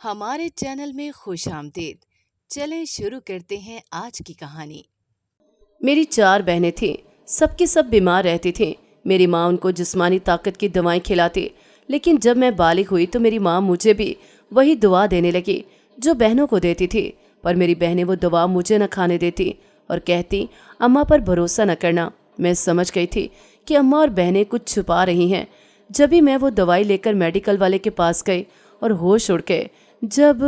हमारे चैनल में खुश आमदीद। चलें शुरू करते हैं आज की कहानी। मेरी 4 बहनें थीं। सब की सब बीमार रहती थीं। मेरी माँ उनको जिस्मानी ताकत की दवाएं खिलाती, लेकिन जब मैं बालिग हुई तो मेरी माँ मुझे भी वही दवा देने लगी जो बहनों को देती थी। पर मेरी बहनें वो दवा मुझे न खाने देती और कहती, अम्मा पर भरोसा न करना। मैं समझ गई थी कि अम्मा और बहनें कुछ छुपा रही हैं। जब भी मैं वो दवाई लेकर मेडिकल वाले के पास गई और होश उड़ गए। जब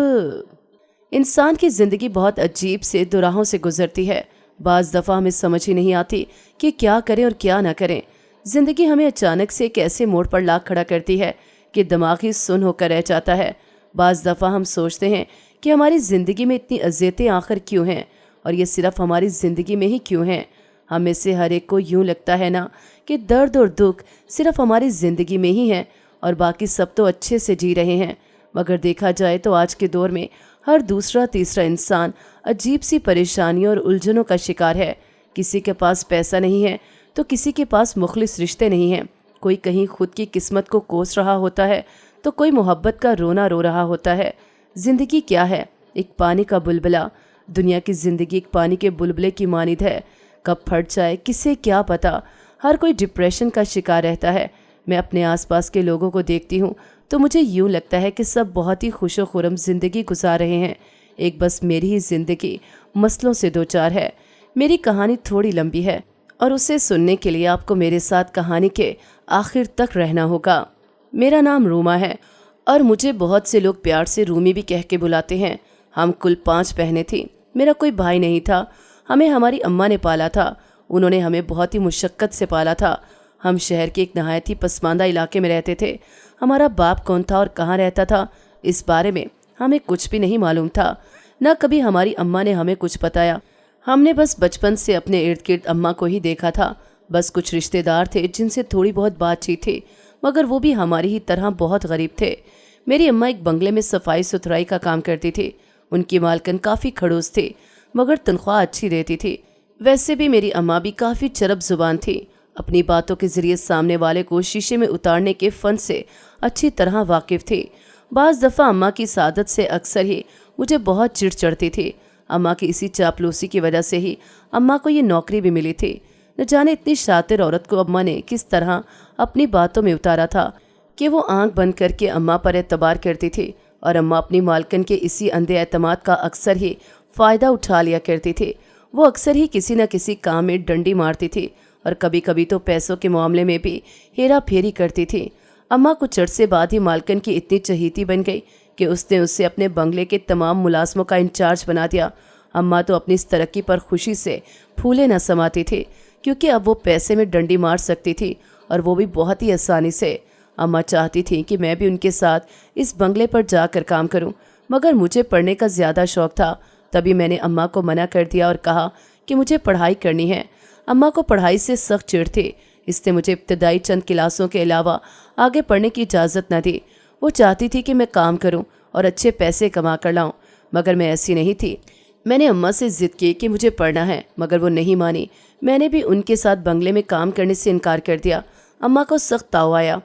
इंसान की ज़िंदगी बहुत अजीब से दुराहों से गुजरती है। बाज़ दफ़ा हमें समझ ही नहीं आती कि क्या करें और क्या ना करें। ज़िंदगी हमें अचानक से एक ऐसे मोड़ पर ला खड़ा करती है कि दिमाग ही सुन्न होकर रह जाता है। बाज़ दफ़ा हम सोचते हैं कि हमारी ज़िंदगी में इतनी अज़ियतें आखिर क्यों हैं, और ये सिर्फ हमारी ज़िंदगी में ही क्यों हैं। हम में से हर एक को यूँ लगता है ना कि दर्द और दुख सिर्फ हमारी ज़िंदगी में ही है और बाकी सब तो अच्छे से जी रहे हैं। मगर देखा जाए तो आज के दौर में हर दूसरा तीसरा इंसान अजीब सी परेशानियों और उलझनों का शिकार है। किसी के पास पैसा नहीं है तो किसी के पास मुखलिस रिश्ते नहीं हैं। कोई कहीं खुद की किस्मत को कोस रहा होता है तो कोई मोहब्बत का रोना रो रहा होता है। जिंदगी क्या है? एक पानी का बुलबुला। दुनिया की जिंदगी एक पानी के बुलबुले की मानिद है। कब फट जाए किसे क्या पता। हर कोई डिप्रेशन का शिकार रहता है। मैं अपने आसपास के लोगों को देखती हूँ तो मुझे यूँ लगता है कि सब बहुत ही खुशो खुरम जिंदगी गुजार रहे हैं। एक बस मेरी ही जिंदगी मसलों से दो चार है। मेरी कहानी थोड़ी लंबी है और उसे सुनने के लिए आपको मेरे साथ कहानी के आखिर तक रहना होगा। मेरा नाम रूमा है और मुझे बहुत से लोग प्यार से रूमी भी कह के बुलाते हैं। हम कुल 5 बहनें थीं। मेरा कोई भाई नहीं था। हमें हमारी अम्मा ने पाला था। उन्होंने हमें बहुत ही मुशक्क़त से पाला था। हम शहर के एक नहायत ही पसमानदा इलाके में रहते थे। हमारा बाप कौन था और कहाँ रहता था, इस बारे में हमें कुछ भी नहीं मालूम था। न कभी हमारी अम्मा ने हमें कुछ बताया। हमने बस बचपन से अपने इर्द गिर्द अम्मा को ही देखा था। बस कुछ रिश्तेदार थे जिनसे थोड़ी बहुत बातचीत थी, मगर वो भी हमारी ही तरह बहुत गरीब थे। मेरी अम्मा एक बंगले में सफाई सुथराई का काम करती थी। उनकी मालकन काफ़ी खड़ूस थी, मगर तनख्वाह अच्छी देती थी। वैसे भी मेरी अम्मा भी काफ़ी चरब जुबान थी। अपनी बातों के जरिए सामने वाले को शीशे में उतारने के फन से अच्छी तरह वाकिफ थी। बाज़ दफ़ा अम्मा की इस आदत से अक्सर ही मुझे बहुत चिढ़ चढ़ती थी। अम्मा की इसी चापलूसी की वजह से ही अम्मा को ये नौकरी भी मिली थी। न जाने इतनी शातिर औरत को अम्मा ने किस तरह अपनी बातों में उतारा था कि वो आंख बंद करके अम्मा पर एतबार करती थी और अम्मा अपनी मालकन के इसी अंधे एतमाद का अक्सर ही फ़ायदा उठा लिया करती थी। वो अक्सर ही किसी न किसी काम में डंडी मारती थी और कभी कभी तो पैसों के मामले में भी हेरा फेरी करती थी। अम्मा कुछ अरसे बाद ही मालकन की इतनी चहीती बन गई कि उसने उससे अपने बंगले के तमाम मुलाजमों का इंचार्ज बना दिया। अम्मा तो अपनी इस तरक्की पर खुशी से फूले न समाती थी, क्योंकि अब वो पैसे में डंडी मार सकती थी और वो भी बहुत ही आसानी से। अम्मा चाहती थी कि मैं भी उनके साथ इस बंगले पर जाकर काम करूं, मगर मुझे पढ़ने का ज़्यादा शौक़ था। तभी मैंने अम्मा को मना कर दिया और कहा कि मुझे पढ़ाई करनी है। अम्मा को पढ़ाई से सख्त चिढ़ थी, इसने मुझे इब्तदाई चंद क्लासों के अलावा आगे पढ़ने की इजाज़त न दी। वो चाहती थी कि मैं काम करूं और अच्छे पैसे कमा कर लाऊं, मगर मैं ऐसी नहीं थी। मैंने अम्मा से ज़िद की कि मुझे पढ़ना है, मगर वो नहीं मानी। मैंने भी उनके साथ बंगले में काम करने से इनकार कर दिया। अम्मा को सख्त ताव आया।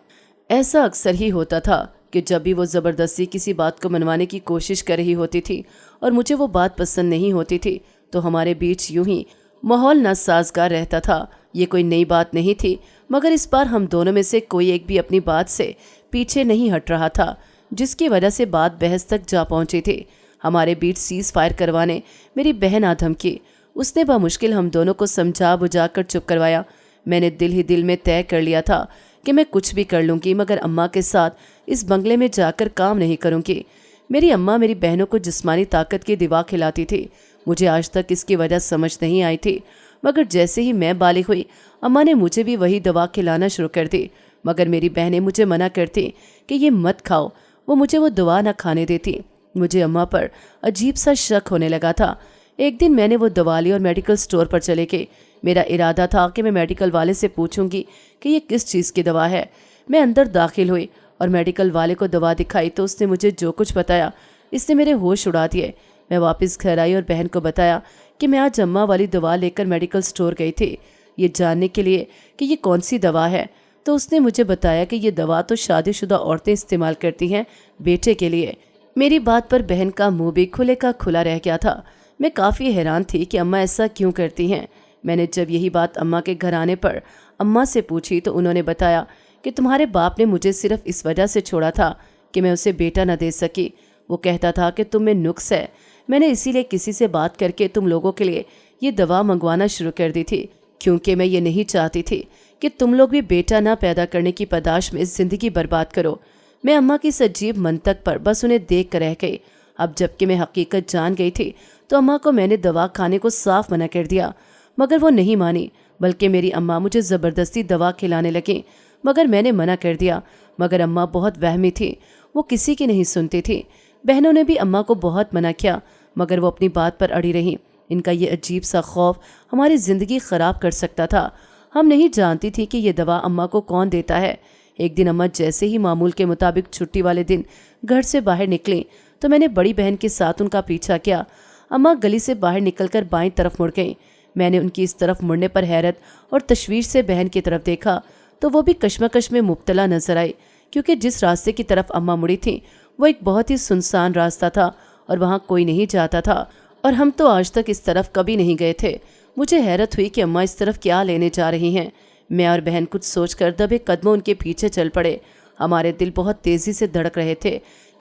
ऐसा अक्सर ही होता था कि जब भी वो ज़बरदस्ती किसी बात को मनवाने की कोशिश कर रही होती थी और मुझे वो बात पसंद नहीं होती थी, तो हमारे बीच यूं ही माहौल नासाजगार रहता था। ये कोई नई बात नहीं थी, मगर इस बार हम दोनों में से कोई एक भी अपनी बात से पीछे नहीं हट रहा था, जिसकी वजह से बात बहस तक जा पहुंची थी। हमारे बीच सीज फायर करवाने मेरी बहन आ धमकी। उसने बामुश्किल हम दोनों को समझा बुझा कर चुप करवाया। मैंने दिल ही दिल में तय कर लिया था कि मैं कुछ भी कर लूँगी, मगर अम्मा के साथ इस बंगले में जाकर काम नहीं करूँगी। मेरी अम्मा मेरी बहनों को जिस्मानी ताकत की दवा खिलाती थी। मुझे आज तक इसकी वजह समझ नहीं आई थी, मगर जैसे ही मैं बालिग हुई अम्मा ने मुझे भी वही दवा खिलाना शुरू कर दी। मगर मेरी बहनें मुझे मना करती कि ये मत खाओ। वो मुझे वो दवा न खाने देती। मुझे अम्मा पर अजीब सा शक होने लगा था। एक दिन मैंने वो दवा ली और मेडिकल स्टोर पर चले गए। मेरा इरादा था कि मैं मेडिकल वाले से पूछूंगी कि ये किस चीज़ की दवा है। मैं अंदर दाखिल हुई और मेडिकल वाले को दवा दिखाई तो उसने मुझे जो कुछ बताया, इसने मेरे होश उड़ा दिए। मैं वापस घर आई और बहन को बताया कि मैं आज अम्मा वाली दवा लेकर मेडिकल स्टोर गई थी, ये जानने के लिए कि ये कौन सी दवा है। तो उसने मुझे बताया कि ये दवा तो शादीशुदा औरतें इस्तेमाल करती हैं बेटे के लिए। मेरी बात पर बहन का मुंह भी खुले का खुला रह गया था। मैं काफ़ी हैरान थी कि अम्मा ऐसा क्यों करती हैं। मैंने जब यही बात अम्मा के घर आने पर अम्मा से पूछी तो उन्होंने बताया कि तुम्हारे बाप ने मुझे सिर्फ इस वजह से छोड़ा था कि मैं उसे बेटा न दे सकी। वो कहता था कि तुम में नुक्स है। मैंने इसीलिए किसी से बात करके तुम लोगों के लिए ये दवा मंगवाना शुरू कर दी थी, क्योंकि मैं ये नहीं चाहती थी कि तुम लोग भी बेटा ना पैदा करने की पदाश में ज़िंदगी बर्बाद करो। मैं अम्मा की सजीव मंतक पर बस उन्हें देख कर रह गई। अब जबकि मैं हकीकत जान गई थी तो अम्मा को मैंने दवा खाने को साफ मना कर दिया, मगर वो नहीं मानी, बल्कि मेरी अम्मा मुझे ज़बरदस्ती दवा खिलाने लगी, मगर मैंने मना कर दिया। मगर अम्मा बहुत वहमी थी, वो किसी की नहीं सुनती थी। बहनों ने भी अम्मा को बहुत मना किया, मगर वो अपनी बात पर अड़ी रही। इनका ये अजीब सा खौफ हमारी ज़िंदगी ख़राब कर सकता था। हम नहीं जानती थी कि ये दवा अम्मा को कौन देता है। एक दिन अम्मा जैसे ही मामूल के मुताबिक छुट्टी वाले दिन घर से बाहर निकली तो मैंने बड़ी बहन के साथ उनका पीछा किया। अम्मा गली से बाहर निकलकर बाईं तरफ मुड़ गईं। मैंने उनकी इस तरफ मुड़ने पर हैरत और तशवीश से बहन की तरफ देखा तो वो भी कश्मकश में मुब्तला नजर आई, क्योंकि जिस रास्ते की तरफ अम्मा मुड़ी थी वो एक बहुत ही सुनसान रास्ता था और वहाँ कोई नहीं जाता था, और हम तो आज तक इस तरफ कभी नहीं गए थे। मुझे हैरत हुई कि अम्मा इस तरफ क्या लेने जा रही हैं। मैं और बहन कुछ सोचकर दबे कदमों उनके पीछे चल पड़े। हमारे दिल बहुत तेज़ी से धड़क रहे थे,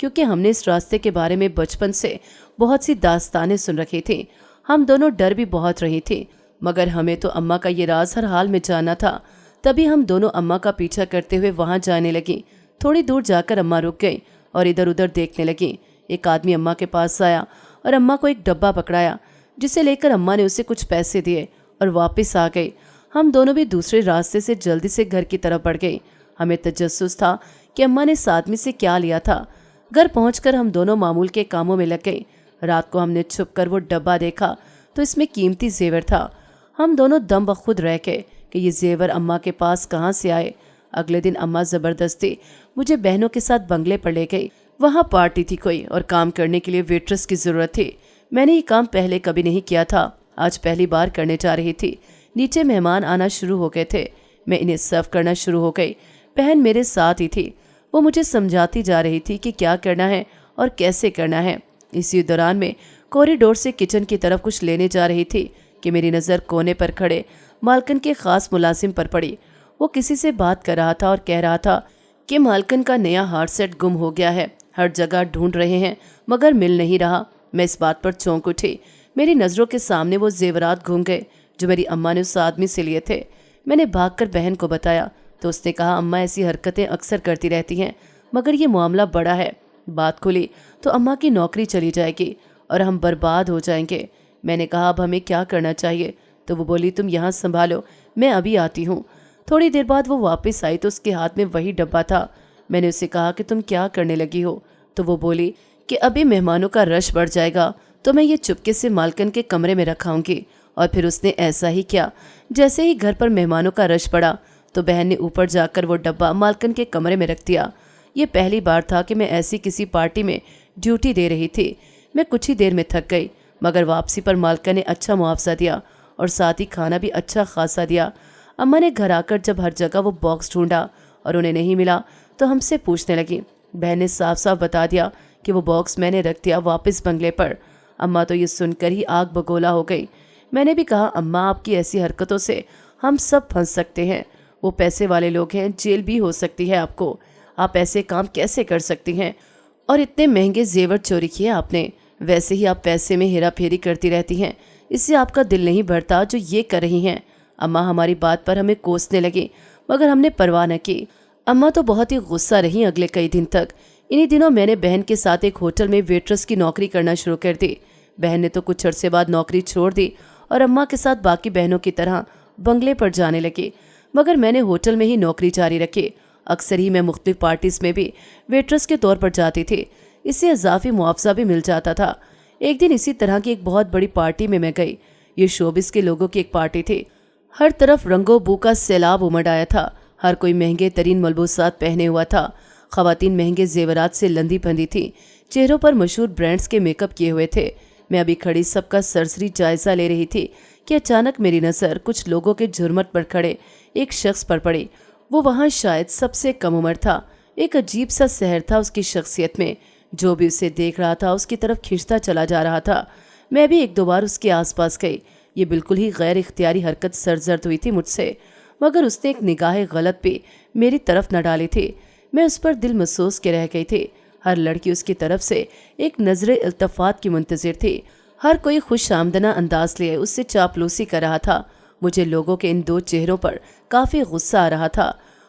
क्योंकि हमने इस रास्ते के बारे में बचपन से बहुत सी दास्तानें सुन रखी थी। हम दोनों डर भी बहुत रही थी, मगर हमें तो अम्मा का ये राज हर हाल में जानना था। तभी हम दोनों अम्मा का पीछा करते हुए वहाँ जाने लगी। थोड़ी दूर जाकर अम्मा रुक गई और इधर उधर देखने लगी। एक आदमी अम्मा के पास आया और अम्मा को एक डब्बा पकड़ाया, जिसे लेकर अम्मा ने उसे कुछ पैसे दिए और वापस आ गई। हम दोनों भी दूसरे रास्ते से जल्दी से घर की तरफ बढ़ गई। हमें तजस्सुस था कि अम्मा ने इस आदमी से क्या लिया था। घर पहुंचकर हम दोनों मामूल के कामों में लग गए। रात को हमने छुपकर वो डब्बा देखा तो इसमें कीमती जेवर था। हम दोनों दम बखुद रह गए कि ये जेवर अम्मा के पास कहाँ से आए। अगले दिन अम्मा ज़बरदस्ती मुझे बहनों के साथ बंगले पर ले गई। वहाँ पार्टी थी कोई और काम करने के लिए वेट्रेस की ज़रूरत थी। मैंने ये काम पहले कभी नहीं किया था, आज पहली बार करने जा रही थी। नीचे मेहमान आना शुरू हो गए थे। मैं इन्हें सर्व करना शुरू हो गई। बहन मेरे साथ ही थी। वो मुझे समझाती जा रही थी कि क्या करना है और कैसे करना है। इसी दौरान में कॉरिडोर से किचन की तरफ कुछ लेने जा रही थी कि मेरी नज़र कोने पर खड़े मालकन के ख़ास मुलाजिम पर पड़ी। वो किसी से बात कर रहा था और कह रहा था कि मालकन का नया हार्ट सेट गुम हो गया है। हर जगह ढूंढ रहे हैं मगर मिल नहीं रहा। मैं इस बात पर चौंक उठी। मेरी नज़रों के सामने वो जेवरात घूम गए जो मेरी अम्मा ने उस आदमी से लिए थे। मैंने भागकर बहन को बताया तो उसने कहा अम्मा ऐसी हरकतें अक्सर करती रहती हैं, मगर ये मामला बड़ा है। बात खुली तो अम्मा की नौकरी चली जाएगी और हम बर्बाद हो जाएंगे। मैंने कहा अब हमें क्या करना चाहिए, तो वो बोली तुम यहाँ संभालो, मैं अभी आती हूँ। थोड़ी देर बाद वो वापस आई तो उसके हाथ में वही डब्बा था। मैंने उससे कहा कि तुम क्या करने लगी हो, तो वो बोली कि अभी मेहमानों का रश बढ़ जाएगा तो मैं ये चुपके से मालकन के कमरे में रखाऊंगी। और फिर उसने ऐसा ही किया। जैसे ही घर पर मेहमानों का रश पड़ा तो बहन ने ऊपर जाकर वो डब्बा मालकन के कमरे में रख दिया। ये पहली बार था कि मैं ऐसी किसी पार्टी में ड्यूटी दे रही थी। मैं कुछ ही देर में थक गई, मगर वापसी पर मालकन ने अच्छा मुआवजा दिया और साथ ही खाना भी अच्छा खासा दिया। अम्मा ने घर आकर जब हर जगह वो बॉक्स ढूंढा और उन्हें नहीं मिला तो हमसे पूछने लगी। बहन ने साफ साफ बता दिया कि वो बॉक्स मैंने रख दिया वापस बंगले पर। अम्मा तो ये सुनकर ही आग बगोला हो गई। मैंने भी कहा अम्मा आपकी ऐसी हरकतों से हम सब फंस सकते हैं। वो पैसे वाले लोग हैं, जेल भी हो सकती है आपको। आप ऐसे काम कैसे कर सकती हैं? और इतने महंगे जेवर चोरी किए आपने। वैसे ही आप पैसे में हेरा फेरी करती रहती हैं, इससे आपका दिल नहीं भरता जो ये कर रही हैं। अम्मा हमारी बात पर हमें कोसने लगी, मगर हमने परवाह न की। अम्मा तो बहुत ही गुस्सा रही अगले कई दिन तक। इन्हीं दिनों मैंने बहन के साथ एक होटल में वेट्रेस की नौकरी करना शुरू कर दी। बहन ने तो कुछ अरसे बाद नौकरी छोड़ दी और अम्मा के साथ बाकी बहनों की तरह बंगले पर जाने लगी, मगर मैंने होटल में ही नौकरी जारी रखी। अक्सर ही मैं मुख्तलिफ पार्टीज में भी वेट्रेस के तौर पर जाती थी। इससे इजाफी मुआवजा भी मिल जाता था। एक दिन इसी तरह की एक बहुत बड़ी पार्टी में मैं गई। ये शोबिस के लोगों की एक पार्टी थी। हर तरफ रंगो बू का सैलाब उमड़ आया था। हर कोई महंगे तरीन मलबूसात पहने हुआ था। ख़वातीन महंगे जेवरात से लंदी बंधी थी। चेहरों पर मशहूर ब्रांड्स के मेकअप किए हुए थे। मैं अभी खड़ी सबका सरसरी जायजा ले रही थी कि अचानक मेरी नज़र कुछ लोगों के झुरमट पर खड़े एक शख्स पर पड़ी। वो वहाँ शायद सबसे कम उम्र था। एक अजीब सा सहर था उसकी शख्सियत में जो भी उसे देख रहा था उसकी तरफ खींचता चला जा रहा था। मैं भी एक दो बार उसके आसपास गई। ये बिल्कुल ही गैर इख्तियारी हरकत सरजर्द हुई थी मुझसे, मगर उसने एक निगाह गलत भी मेरी तरफ न डाली थी। मैं उस पर दिल महसूस के रह गई थी। हर लड़की उसकी तरफ से एक नजर इल्तफात की मुंतजिर थी। हर कोई खुश आमदना अंदाज लिए उससे चापलूसी कर रहा था। मुझे लोगों के इन दो चेहरों पर काफ़ी गुस्सा आ रहा था।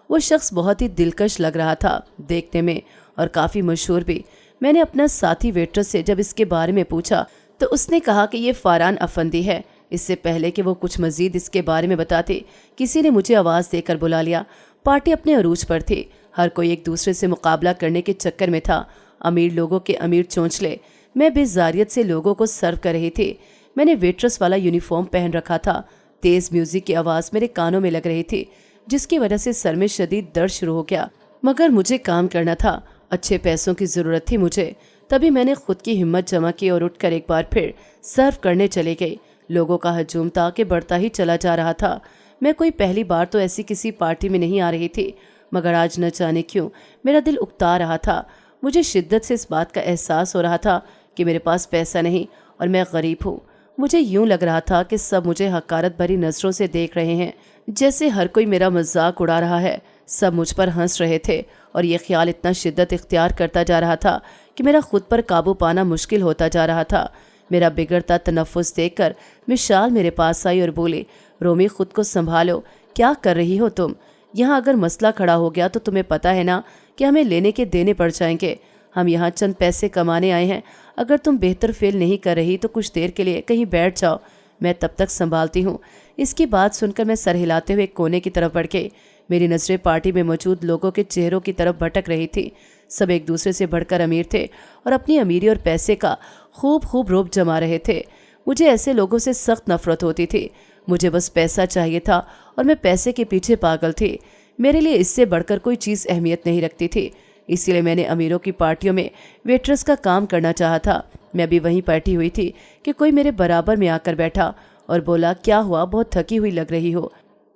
वो शख्स बहुत ही दिलकश लग रहा था देखने में और काफ़ी मशहूर भी। मैंने अपना साथी वेट्रेस से जब इसके बारे में पूछा तो उसने कहा कि ये फारान अफंदी है। इससे पहले कि वो कुछ मजीद इसके बारे में बताते, किसी ने मुझे आवाज़ देकर बुला लिया। पार्टी अपने अरूज पर थी। हर कोई एक दूसरे से मुकाबला करने के चक्कर में था। अमीर लोगों के अमीर चोंचले। मैं बेजारियत से लोगों को सर्व कर रही थी। मैंने वेट्रेस वाला यूनिफॉर्म पहन रखा था। तेज़ म्यूजिक की आवाज़ मेरे कानों में लग रही थी, जिसकी वजह से सर में शदीद दर्द शुरू हो गया। मगर मुझे काम करना था, अच्छे पैसों की ज़रूरत थी मुझे। तभी मैंने खुद की हिम्मत जमा की और उठकर एक बार फिर सर्व करने चली गई। लोगों का हजूम था कि बढ़ता ही चला जा रहा था। मैं कोई पहली बार तो ऐसी किसी पार्टी में नहीं आ रही थी, मगर आज न जाने क्यों मेरा दिल उकता रहा था। मुझे शिद्दत से इस बात का एहसास हो रहा था कि मेरे पास पैसा नहीं और मैं गरीब हूँ। मुझे यूं लग रहा था कि सब मुझे हकारत भरी नज़रों से देख रहे हैं, जैसे हर कोई मेरा मजाक उड़ा रहा है। सब मुझ पर हंस रहे थे और ये ख्याल इतना शिद्दत इख्तियार करता जा रहा था कि मेरा खुद पर काबू पाना मुश्किल होता जा रहा था। मेरा बिगड़ता तनफ्फुस देखकर मिशाल मेरे पास आई और बोली, रोमी खुद को संभालो, क्या कर रही हो तुम? यहाँ अगर मसला खड़ा हो गया तो तुम्हें पता है ना कि हमें लेने के देने पड़ जाएंगे। हम यहाँ चंद पैसे कमाने आए हैं। अगर तुम बेहतर फेल नहीं कर रही तो कुछ देर के लिए कहीं बैठ जाओ, मैं तब तक संभालती हूँ। इसकी बात सुनकर मैं सर हिलाते हुए कोने की तरफ बढ़ गई। मेरी नज़रें पार्टी में मौजूद लोगों के चेहरों की तरफ भटक रही थी। सब एक दूसरे से बढ़कर अमीर थे और अपनी अमीरी और पैसे का खूब रोब जमा रहे थे। मुझे ऐसे लोगों से सख्त नफरत होती थी। मुझे बस पैसा चाहिए था और मैं पैसे के पीछे पागल थी। मेरे लिए इससे बढ़कर कोई चीज़ अहमियत नहीं रखती थी। इसीलिए मैंने अमीरों की पार्टियों में वेट्रेस का काम करना चाहा था। मैं भी वहीं बैठी हुई थी कि कोई मेरे बराबर में आकर बैठा और बोला, क्या हुआ, बहुत थकी हुई लग रही हो।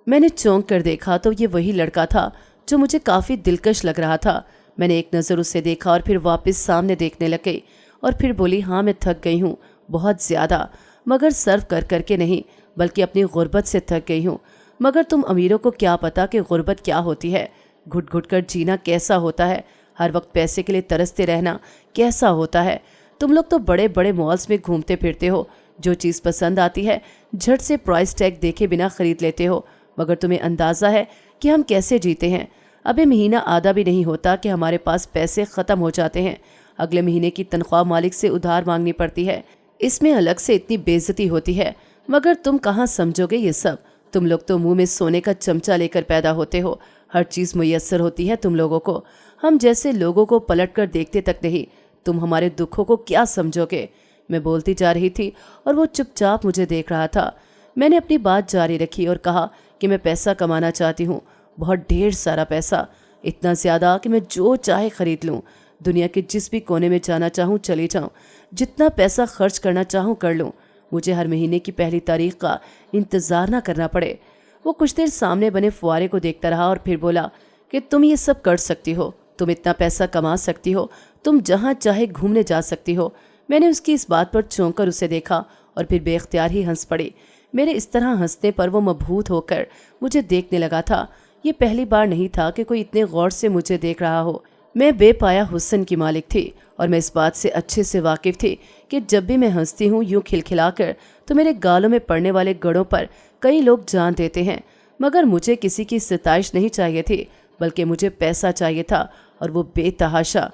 मैंने चौंक कर देखा तो ये वही लड़का था जो मुझे काफ़ी दिलकश लग रहा था। मैंने एक नज़र उसे देखा और फिर वापस सामने देखने लग गई और फिर बोली, हाँ मैं थक गई हूँ बहुत ज़्यादा, मगर सर्व कर करके नहीं बल्कि अपनी गुर्बत से थक गई हूँ। मगर तुम अमीरों को क्या पता कि गुर्बत क्या होती है, घुट घुट कर जीना कैसा होता है, हर वक्त पैसे के लिए तरसते रहना कैसा होता है। तुम लोग तो बड़े बड़े मॉल्स में घूमते फिरते हो, जो चीज़ पसंद आती है झट से प्राइस टैग देखे बिना खरीद लेते हो, मगर तुम्हें अंदाज़ा है कि हम कैसे जीते हैं। अभी महीना आधा भी नहीं होता कि हमारे पास पैसे ख़त्म हो जाते हैं। अगले महीने की तनख्वाह मालिक से उधार मांगनी पड़ती है। इसमें अलग से इतनी बेइज्जती होती है, मगर तुम कहाँ समझोगे ये सब। तुम लोग तो मुंह में सोने का चमचा लेकर पैदा होते हो, हर चीज़ मुयस्सर होती है तुम लोगों को। हम जैसे लोगों को पलट कर देखते तक नहीं। तुम हमारे दुखों को क्या समझोगे। मैं बोलती जा रही थी और वो चुपचाप मुझे देख रहा था। मैंने अपनी बात जारी रखी और कहा कि मैं पैसा कमाना चाहती हूँ, बहुत ढेर सारा पैसा, इतना ज़्यादा कि मैं जो चाहे खरीद लूँ, दुनिया के जिस भी कोने में जाना चाहूँ चली जाऊँ, जितना पैसा खर्च करना चाहूँ कर लूँ, मुझे हर महीने की पहली तारीख का इंतज़ार ना करना पड़े। वो कुछ देर सामने बने फुआरे को देखता रहा और फिर बोला कि तुम ये सब कर सकती हो, तुम इतना पैसा कमा सकती हो, तुम जहाँ चाहे घूमने जा सकती हो। मैंने उसकी इस बात पर चौंक कर उसे देखा और फिर बेख्तियार ही हंस पड़ी। मेरे इस तरह हंसने पर वो मबहूत होकर मुझे देखने लगा था। ये पहली बार नहीं था कि कोई इतने गौर से मुझे देख रहा हो। मैं बेपाया हुस्न की मालिक थी और मैं इस बात से अच्छे से वाकिफ़ थी कि जब भी मैं हंसती हूँ यूँ खिलखिलाकर तो मेरे गालों में पड़ने वाले गड़ों पर कई लोग जान देते हैं। मगर मुझे किसी की सिताइश नहीं चाहिए थी, बल्कि मुझे पैसा चाहिए था, और वो बेतहाशा।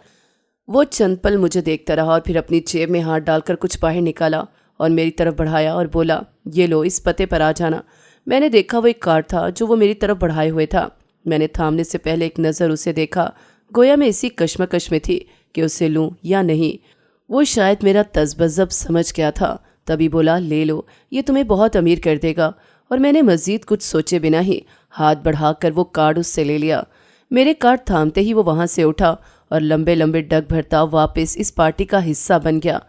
वो चंद पल मुझे देखता रहा और फिर अपनी जेब में हाथ डालकर कुछ बाहर निकाला और मेरी तरफ बढ़ाया और बोला, ये लो, इस पते पर आ जाना। मैंने देखा वो एक कार्ड था जो वो मेरी तरफ बढ़ाए हुए था। मैंने थामने से पहले एक नज़र उसे देखा, गोया मैं इसी कश्मकश में थी कि उसे लूं या नहीं। वो शायद मेरा तज़बज़ब समझ गया था, तभी बोला, ले लो, ये तुम्हें बहुत अमीर कर देगा। और मैंने मज़ीद कुछ सोचे बिना ही हाथ बढ़ाकर वो कार्ड उससे ले लिया। मेरे कार्ड थामते ही वो वहाँ से उठा और लंबे लंबे डग भरता वापस इस पार्टी का हिस्सा बन गया।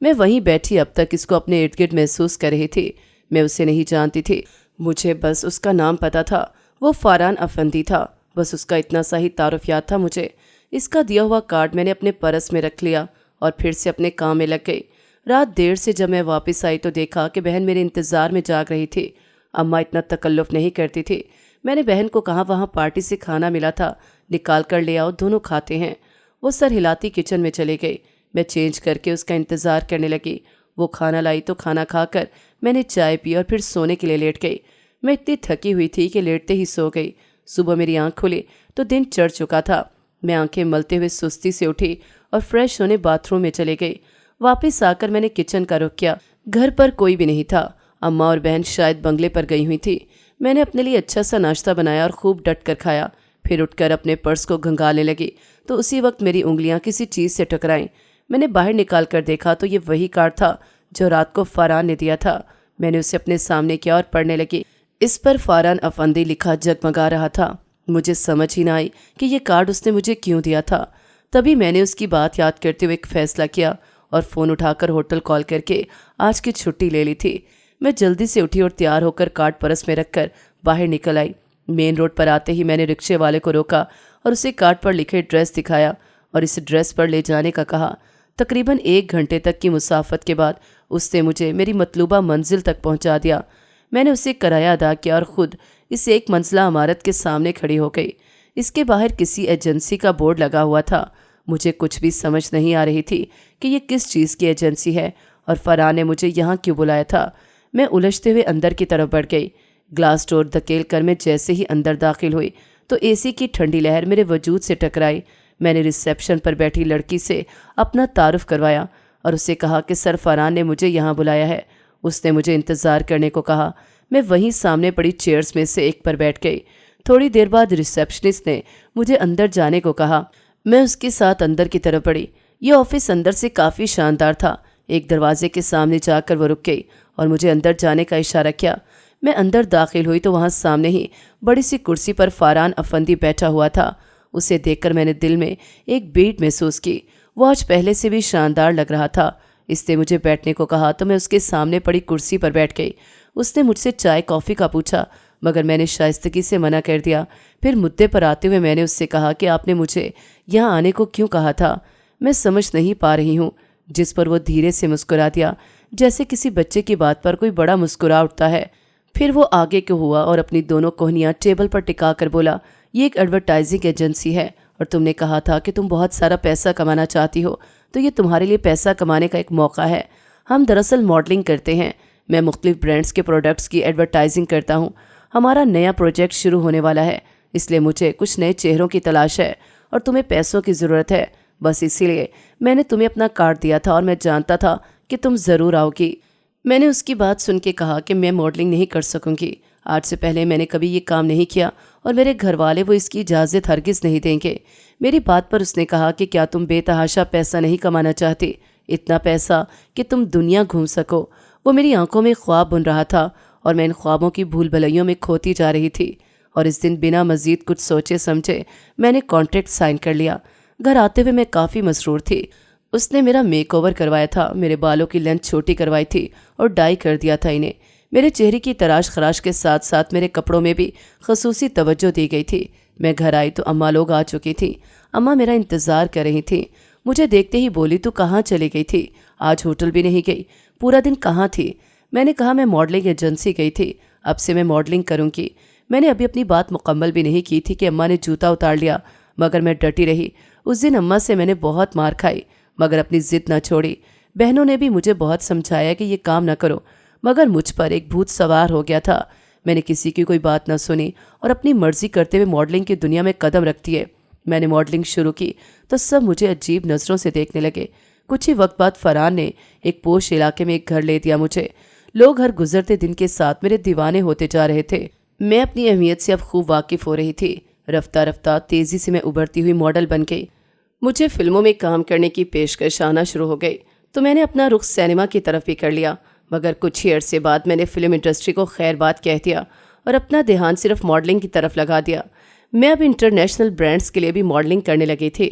मैं वहीं बैठी अब तक इसको अपने इर्द गिर्द महसूस कर रही थी। मैं उसे नहीं जानती थी, मुझे बस उसका नाम पता था, वो फारान अफंदी था। बस उसका इतना सा ही तारुफ याद था मुझे اس کا دیا ہوا کارڈ میں نے اپنے پرس میں رکھ لیا اور پھر سے اپنے کام میں لگ گئی۔ رات دیر سے جب میں واپس آئی تو دیکھا کہ بہن میرے انتظار میں جاگ رہی تھی۔ اماں اتنا تکلف نہیں کرتی تھی۔ میں نے بہن کو کہا وہاں پارٹی سے کھانا ملا تھا، نکال کر لے آؤ، دونوں کھاتے ہیں۔ وہ سر ہلاتی کچن میں چلے گئی۔ میں چینج کر کے اس کا انتظار کرنے لگی۔ وہ کھانا لائی تو کھانا کھا کر میں نے چائے پی اور پھر سونے کے لیے لیٹ گئی۔ میں اتنی تھکی ہوئی تھی کہ لیٹتے ہی سو گئی۔ صبح میری آنکھ کھلی تو دن چڑھ چکا تھا۔ میں آنکھیں ملتے ہوئے سستی سے اٹھی اور فریش ہونے باتھ روم میں چلے گئی۔ واپس آ کر میں نے کچن کا رخ کیا۔ گھر پر کوئی بھی نہیں تھا۔ اماں اور بہن شاید بنگلے پر گئی ہوئی تھی۔ میں نے اپنے لیے اچھا سا ناشتہ بنایا اور خوب ڈٹ کر کھایا۔ پھر اٹھ کر اپنے پرس کو گھنگالنے لگی تو اسی وقت میری انگلیاں کسی چیز سے ٹکرائیں۔ میں نے باہر نکال کر دیکھا تو یہ وہی کارڈ تھا جو رات کو فاران نے دیا تھا۔ میں نے اسے اپنے سامنے کیا اور پڑھنے لگی۔ اس پر فاران افندی لکھا جگمگا رہا تھا۔ مجھے سمجھ ہی نہ آئی کہ یہ کارڈ اس نے مجھے کیوں دیا تھا۔ تبھی میں نے اس کی بات یاد کرتے ہوئے ایک فیصلہ کیا اور فون اٹھا کر ہوٹل کال کر کے آج کی چھٹی لے لی تھی۔ میں جلدی سے اٹھی اور تیار ہو کر کارڈ پرس میں رکھ کر باہر نکل آئی۔ مین روڈ پر آتے ہی میں نے رکشے والے کو روکا اور اسے کارڈ پر لکھے ایڈریس دکھایا اور اس ایڈریس پر لے جانے کا کہا۔ تقریباً 1 گھنٹے تک کی مسافت کے بعد اس نے مجھے میری مطلوبہ منزل تک پہنچا دیا۔ میں نے اسے کرایہ ادا کیا اور خود اس 1 منزلہ عمارت کے سامنے کھڑی ہو گئی۔ اس کے باہر کسی ایجنسی کا بورڈ لگا ہوا تھا۔ مجھے کچھ بھی سمجھ نہیں آ رہی تھی کہ یہ کس چیز کی ایجنسی ہے اور فرحان نے مجھے یہاں کیوں بلایا تھا۔ میں الجھتے ہوئے اندر کی طرف بڑھ گئی۔ گلاس ڈور دھکیل کر میں جیسے ہی اندر داخل ہوئی تو اے سی کی ٹھنڈی لہر میرے وجود سے ٹکرائی۔ میں نے ریسیپشن پر بیٹھی لڑکی سے اپنا تعارف کروایا اور اسے کہا کہ سر فرحان نے مجھے یہاں بلایا ہے۔ اس نے مجھے انتظار کرنے کو کہا۔ میں وہیں سامنے پڑی چیئرز میں سے ایک پر بیٹھ گئی۔ تھوڑی دیر بعد ریسیپشنسٹ نے مجھے اندر جانے کو کہا۔ میں اس کے ساتھ اندر کی طرف بڑھی۔ یہ آفس اندر سے کافی شاندار تھا۔ ایک دروازے کے سامنے جا کر وہ رک گئی اور مجھے اندر جانے کا اشارہ کیا۔ میں اندر داخل ہوئی تو وہاں سامنے ہی بڑی سی کرسی پر فاران افندی بیٹھا ہوا تھا۔ اسے دیکھ کر میں نے دل میں ایک بیٹ محسوس کی۔ وہ آج پہلے سے بھی شاندار لگ رہا تھا۔ اس نے مجھے بیٹھنے کو کہا تو میں اس کے سامنے پڑی کرسی پر بیٹھ گئی۔ اس نے مجھ سے چائے کافی کا پوچھا مگر میں نے شائستگی سے منع کر دیا۔ پھر مدعے پر آتے ہوئے میں نے اس سے کہا کہ آپ نے مجھے یہاں آنے کو کیوں کہا تھا؟ میں سمجھ نہیں پا رہی ہوں۔ جس پر وہ دھیرے سے مسکرا دیا جیسے کسی بچے کی بات پر کوئی بڑا مسکرا اٹھتا ہے۔ پھر وہ آگے کو ہوا اور اپنی دونوں کوہنیاں ٹیبل پر ٹکا کر بولا، یہ ایک ایڈورٹائزنگ ایجنسی ہے اور تم نے کہا تھا کہ تم بہت سارا پیسہ کمانا چاہتی ہو تو یہ تمہارے لیے پیسہ کمانے کا ایک موقع ہے۔ ہم دراصل ماڈلنگ کرتے ہیں۔ میں مختلف برانڈز کے پروڈکٹس کی ایڈورٹائزنگ کرتا ہوں۔ ہمارا نیا پروجیکٹ شروع ہونے والا ہے، اس لیے مجھے کچھ نئے چہروں کی تلاش ہے اور تمہیں پیسوں کی ضرورت ہے۔ بس اسی لیے میں نے تمہیں اپنا کارڈ دیا تھا اور میں جانتا تھا کہ تم ضرور آؤ گی۔ میں نے اس کی بات سن کے کہا کہ میں ماڈلنگ نہیں کر سکوں گی۔ آج سے پہلے میں نے کبھی یہ کام نہیں کیا اور میرے گھر والے وہ اس کی اجازت ہرگز نہیں دیں گے۔ میری بات پر اس نے کہا کہ کیا تم بے تحاشا پیسہ نہیں کمانا چاہتی؟ اتنا پیسہ کہ تم دنیا گھوم سکو۔ وہ میری آنکھوں میں خواب بن رہا تھا اور میں ان خوابوں کی بھول بھلائیوں میں کھوتی جا رہی تھی۔ اور اس دن بنا مزید کچھ سوچے سمجھے میں نے کانٹریکٹ سائن کر لیا۔ گھر آتے ہوئے میں کافی مسرور تھی۔ اس نے میرا میک اوور کروایا تھا، میرے بالوں کی لینتھ چھوٹی کروائی تھی اور ڈائی کر دیا تھا انہیں۔ میرے چہرے کی تراش خراش کے ساتھ ساتھ میرے کپڑوں میں بھی خصوصی توجہ دی گئی تھی۔ میں گھر آئی تو اماں لوگ آ چکی تھیں۔ اماں میرا انتظار کر رہی تھیں۔ مجھے دیکھتے ہی بولی، تو کہاں چلی گئی تھی؟ آج ہوٹل بھی نہیں گئی، پورا دن کہاں تھی؟ میں نے کہا میں ماڈلنگ ایجنسی گئی تھی، اب سے میں ماڈلنگ کروں گی۔ میں نے ابھی اپنی بات مکمل بھی نہیں کی تھی کہ اماں نے جوتا اتار لیا، مگر میں ڈٹی رہی۔ اس دن اماں سے میں نے بہت مار کھائی مگر اپنی ضد نہ چھوڑی۔ بہنوں نے بھی مجھے بہت سمجھایا کہ یہ کام نہ کرو مگر مجھ پر ایک بھوت سوار ہو گیا تھا۔ میں نے کسی کی کوئی بات نہ سنی اور اپنی مرضی کرتے ہوئے ماڈلنگ کی دنیا میں قدم رکھتی ہے۔ میں نے ماڈلنگ شروع کی تو سب مجھے عجیب نظروں سے دیکھنے لگے۔ کچھ ہی وقت بعد فرحان نے ایک پوش علاقے میں ایک گھر لے دیا مجھے۔ لوگ ہر گزرتے دن کے ساتھ میرے دیوانے ہوتے جا رہے تھے۔ میں اپنی اہمیت سے اب خوب واقف ہو رہی تھی۔ رفتہ رفتہ تیزی سے میں ابھرتی ہوئی ماڈل بن گئی۔ مجھے فلموں میں کام کرنے کی پیشکش آنا شروع ہو گئی تو میں نے اپنا رخ سینما کی طرف بھی کر لیا، مگر کچھ ہی عرصے بعد میں نے فلم انڈسٹری کو خیر بات کہہ دیا اور اپنا دھیان صرف ماڈلنگ کی طرف لگا دیا۔ میں اب انٹرنیشنل برانڈز کے لیے بھی ماڈلنگ کرنے لگی تھی۔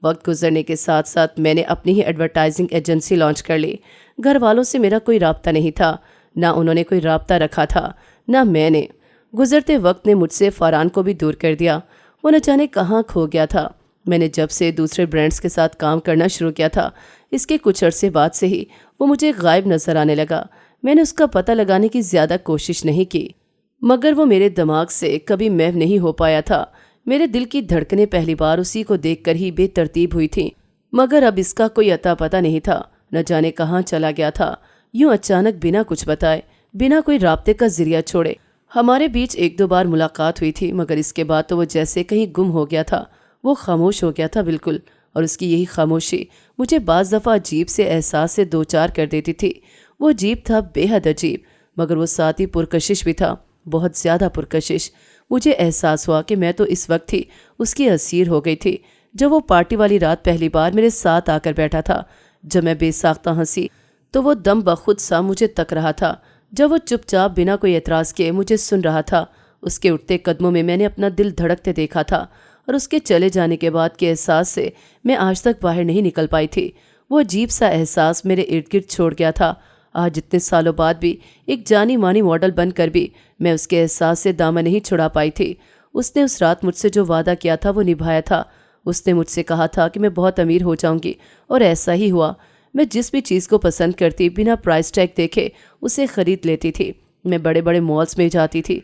وقت گزرنے کے ساتھ ساتھ میں نے اپنی ہی ایڈورٹائزنگ ایجنسی لانچ کر لی۔ گھر والوں سے میرا کوئی رابطہ نہیں تھا، نہ انہوں نے کوئی رابطہ رکھا تھا نہ میں نے۔ گزرتے وقت نے مجھ سے فرحان کو بھی دور کر دیا۔ وہ نہ جانے کہاں کھو گیا تھا۔ میں نے جب سے دوسرے برانڈز کے ساتھ کام کرنا شروع کیا تھا، اس کے کچھ عرصے بعد سے ہی وہ مجھے غائب نظر آنے لگا۔ میں نے اس کا پتہ لگانے کی زیادہ کوشش نہیں کی، مگر وہ میرے دماغ سے کبھی محو نہیں ہو پایا تھا۔ میرے دل کی دھڑکنیں پہلی بار اسی کو دیکھ کر ہی بے ترتیب ہوئی تھیں، مگر اب اس کا کوئی اتا پتہ نہیں تھا، نہ جانے کہاں چلا گیا تھا، یوں اچانک بنا کچھ بتائے، بنا کوئی رابطے کا ذریعہ چھوڑے۔ ہمارے بیچ ایک دو بار ملاقات ہوئی تھی، مگر اس کے بعد تو وہ جیسے کہیں گم ہو گیا تھا، وہ خاموش ہو گیا تھا بالکل، اور اس کی یہی خاموشی مجھے بعض دفعہ عجیب سے احساس سے دوچار کر دیتی تھی۔ وہ عجیب تھا، بے حد عجیب، مگر وہ ساتھ ہی پرکشش بھی تھا، بہت زیادہ پرکشش۔ مجھے احساس ہوا کہ میں تو اس وقت ہی اس کی اسیر ہو گئی تھی جب وہ پارٹی والی رات پہلی بار میرے ساتھ آ کر بیٹھا تھا۔ جب میں بے ساختہ ہنسی تو وہ دم بخود سا مجھے تک رہا تھا، جب وہ چپ چاپ بنا کوئی اعتراض کیے مجھے سن رہا تھا۔ اس کے اٹھتے قدموں میں میں نے اپنا دل دھڑکتے دیکھا تھا، اور اس کے چلے جانے کے بعد کے احساس سے میں آج تک باہر نہیں نکل پائی تھی۔ وہ عجیب سا احساس میرے ارد گرد چھوڑ گیا تھا۔ آج اتنے سالوں بعد بھی ایک جانی مانی ماڈل بن کر بھی میں اس کے احساس سے دامن نہیں چھڑا پائی تھی۔ اس نے اس رات مجھ سے جو وعدہ کیا تھا وہ نبھایا تھا۔ اس نے مجھ سے کہا تھا کہ میں بہت امیر ہو جاؤں گی، اور ایسا ہی ہوا۔ میں جس بھی چیز کو پسند کرتی بنا پرائس ٹیگ دیکھے اسے خرید لیتی تھی۔ میں بڑے بڑے مالز میں جاتی تھی۔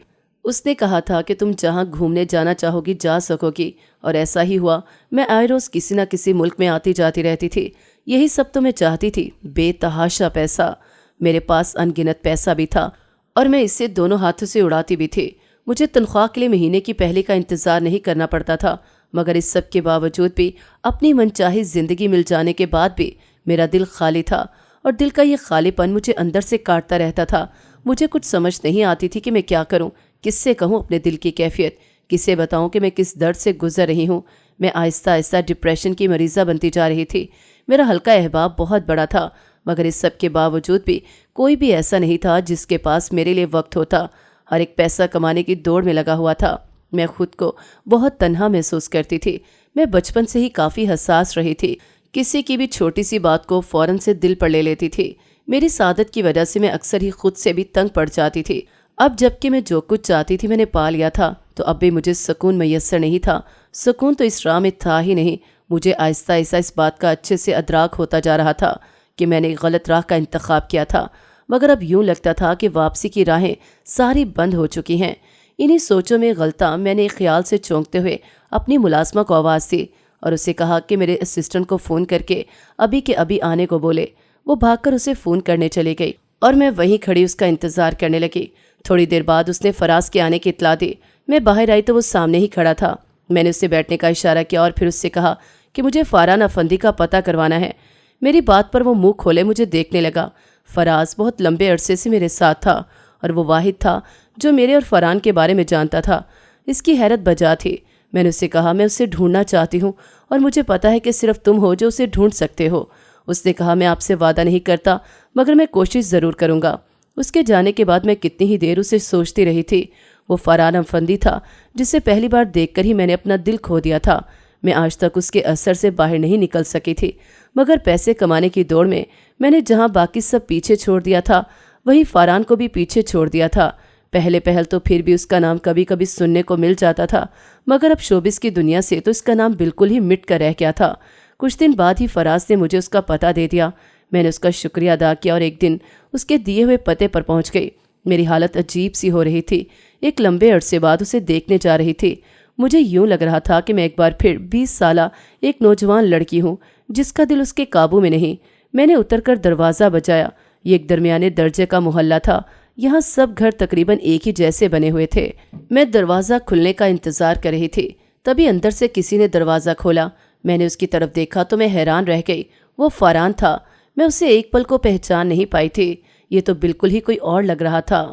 اس نے کہا تھا کہ تم جہاں گھومنے جانا چاہو گی جا سکو گی، اور ایسا ہی ہوا۔ میں آئے روز کسی نہ کسی ملک میں آتی جاتی رہتی تھی۔ یہی سب تو میں چاہتی تھی، بے تحاشا پیسہ۔ میرے پاس ان گنت پیسہ بھی تھا، اور میں اسے دونوں ہاتھوں سے اڑاتی بھی تھی۔ مجھے تنخواہ کے لیے مہینے کی پہلی کا انتظار نہیں کرنا پڑتا تھا، مگر اس سب کے باوجود بھی اپنی من چاہی زندگی مل جانے کے بعد بھی میرا دل خالی تھا، اور دل کا یہ خالی پن مجھے اندر سے کاٹتا رہتا تھا۔ مجھے کچھ سمجھ نہیں آتی تھی کہ میں کیا کروں، کس سے کہوں اپنے دل کی کیفیت، کسے بتاؤں کہ میں کس درد سے گزر رہی ہوں۔ میں آہستہ آہستہ ڈپریشن کی مریضہ بنتی جا رہی تھی۔ میرا حلقہ احباب بہت بڑا تھا، مگر اس سب کے باوجود بھی کوئی بھی ایسا نہیں تھا جس کے پاس میرے لیے وقت ہوتا۔ ہر ایک پیسہ کمانے کی دوڑ میں لگا ہوا تھا۔ میں خود کو بہت تنہا محسوس کرتی تھی۔ میں بچپن سے ہی کافی حساس رہی تھی، کسی کی بھی چھوٹی سی بات کو فوراً سے دل پر لے لیتی تھی۔ میری سعادت کی وجہ سے میں اکثر ہی خود سے بھی تنگ پڑ جاتی تھی۔ اب جب کہ میں جو کچھ چاہتی تھی میں نے پا لیا تھا، تو اب بھی مجھے سکون میسر نہیں تھا۔ سکون تو اس راہ میں تھا ہی نہیں۔ مجھے آہستہ آہستہ اس بات کا اچھے سے ادراک ہوتا جا رہا تھا کہ میں نے غلط راہ کا انتخاب کیا تھا، مگر اب یوں لگتا تھا کہ واپسی کی راہیں ساری بند ہو چکی ہیں۔ انہی سوچوں میں غلطاں میں نے ایک خیال سے چونکتے ہوئے اپنی ملازمہ کو آواز دی اور اسے کہا کہ میرے اسسٹنٹ کو فون کر کے ابھی کے ابھی آنے کو بولے۔ وہ بھاگ کر اسے فون کرنے چلی گئی، اور میں وہیں کھڑی اس کا انتظار کرنے لگی۔ تھوڑی دیر بعد اس نے فراز کے آنے کی اطلاع دی۔ میں باہر آئی تو وہ سامنے ہی کھڑا تھا۔ میں نے اسے بیٹھنے کا اشارہ کیا اور پھر اس سے کہا کہ مجھے فاران افندی کا پتہ کروانا ہے۔ میری بات پر وہ منہ کھولے مجھے دیکھنے لگا۔ فراز بہت لمبے عرصے سے میرے ساتھ تھا، اور وہ واحد تھا جو میرے اور فرحان کے بارے میں جانتا تھا۔ اس کی حیرت بجا تھی۔ میں نے اسے کہا میں اسے ڈھونڈنا چاہتی ہوں، اور مجھے پتا ہے کہ صرف تم ہو جو اسے ڈھونڈ سکتے ہو۔ اس نے کہا میں آپ سے وعدہ نہیں کرتا، مگر میں کوشش ضرور کروں گا۔ اس کے جانے کے بعد میں کتنی ہی دیر اسے سوچتی رہی تھی۔ وہ فرحان افندی تھا جسے پہلی بار دیکھ کر ہی میں نے اپنا دل کھو دیا تھا۔ میں آج تک اس کے اثر سے باہر نہیں نکل سکی تھی، مگر پیسے کمانے کی دوڑ میں نے جہاں باقی سب پیچھے چھوڑ دیا تھا، وہی فرحان کو بھی پیچھے چھوڑ دیا تھا۔ پہل تو پھر بھی اس کا نام کبھی کبھی سننے کو مل جاتا تھا، مگر اب شوبز کی دنیا سے تو اس کا نام بالکل ہی مٹ کر رہ گیا تھا۔ کچھ دن بعد ہی فراز نے مجھے اس کا پتہ دے دیا۔ میں نے اس کا شکریہ ادا کیا اور ایک دن اس کے دیے ہوئے پتے پر پہنچ گئی۔ میری حالت عجیب سی ہو رہی تھی۔ ایک لمبے عرصے بعد اسے دیکھنے جا رہی تھی۔ مجھے یوں لگ رہا تھا کہ میں ایک بار پھر 20 سالہ ایک نوجوان لڑکی ہوں جس کا دل اس کے قابو میں نہیں۔ میں نے اتر کر دروازہ بجایا۔ یہ ایک درمیانے درجے کا محلہ تھا۔ یہاں سب گھر تقریباً ایک ہی جیسے بنے ہوئے تھے۔ میں دروازہ کھلنے کا انتظار کر رہی تھی، تبھی اندر سے کسی نے دروازہ کھولا۔ میں نے اس کی طرف دیکھا تو میں حیران رہ گئی۔ وہ فرحان تھا۔ میں اسے ایک پل کو پہچان نہیں پائی تھی۔ یہ تو بالکل ہی کوئی اور لگ رہا تھا۔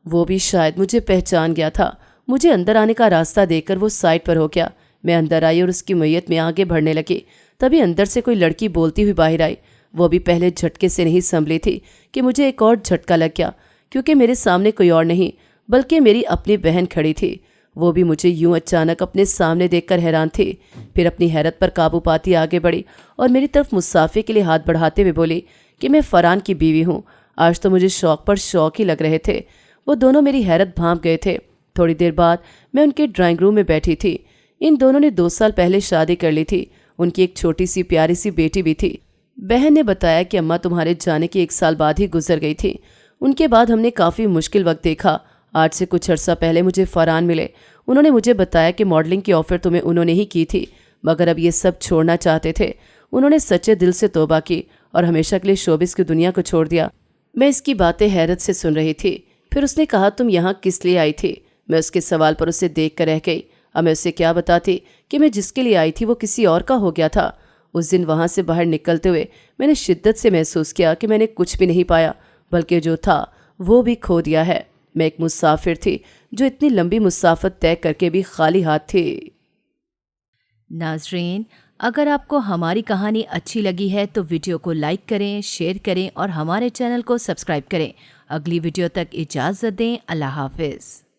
وہ بھی شاید مجھے پہچان گیا تھا۔ مجھے اندر آنے کا راستہ دیکھ کر وہ سائڈ پر ہو گیا۔ میں اندر آئی اور اس کی میت میں آگے بڑھنے لگی۔ تبھی اندر سے کوئی لڑکی بولتی ہوئی باہر آئی۔ وہ بھی پہلے جھٹکے سے نہیں سنبھلی تھی کہ مجھے ایک اور جھٹکا لگ گیا، کیونکہ میرے سامنے کوئی اور نہیں بلکہ میری اپنی بہن کھڑی تھی۔ وہ بھی مجھے یوں اچانک اپنے سامنے دیکھ کر حیران تھی۔ پھر اپنی حیرت پر قابو پاتی آگے بڑھی اور میری طرف مصافحے کے لیے ہاتھ بڑھاتے ہوئے بولی کہ میں فرحان کی بیوی ہوں۔ آج تو مجھے شوق پر شوق ہی لگ رہے تھے۔ وہ دونوں میری حیرت بھانپ گئے تھے۔ تھوڑی دیر بعد میں ان کے ڈرائنگ روم میں بیٹھی تھی۔ इन दोनों ने 2 साल पहले शादी कर ली थी। उनकी एक छोटी सी प्यारी सी बेटी भी थी। बहन ने बताया कि अम्मा तुम्हारे जाने के 1 साल बाद ही गुजर गई थी। उनके बाद हमने काफ़ी मुश्किल वक्त देखा। आज से कुछ अर्सा पहले मुझे फरहान मिले। उन्होंने मुझे बताया कि मॉडलिंग की ऑफ़र तुम्हें उन्होंने ही की थी, मगर अब ये सब छोड़ना चाहते थे। उन्होंने सच्चे दिल से तौबा की और हमेशा के लिए शोबिस की दुनिया को छोड़ दिया। मैं इसकी बातें हैरत से सुन रही थी। फिर उसने कहा, तुम यहाँ किस लिए आई थी? मैं उसके सवाल पर उसे देख कर रह गई। अब मैं उसे क्या बताती कि मैं जिसके लिए आई थी वो किसी और का हो गया था। उस दिन वहाँ से बाहर निकलते हुए मैंने शिद्दत से महसूस किया कि मैंने कुछ भी नहीं पाया, बल्कि जो था वो भी खो दिया है। मैं एक मुसाफिर थी जो इतनी लंबी मुसाफत तय करके भी खाली हाथ थी। नाज़रीन, अगर आपको हमारी कहानी अच्छी लगी है तो वीडियो को लाइक करें, शेयर करें और हमारे चैनल को सब्सक्राइब करें। अगली वीडियो तक इजाज़त दें। अल्लाह हाफ़िज़।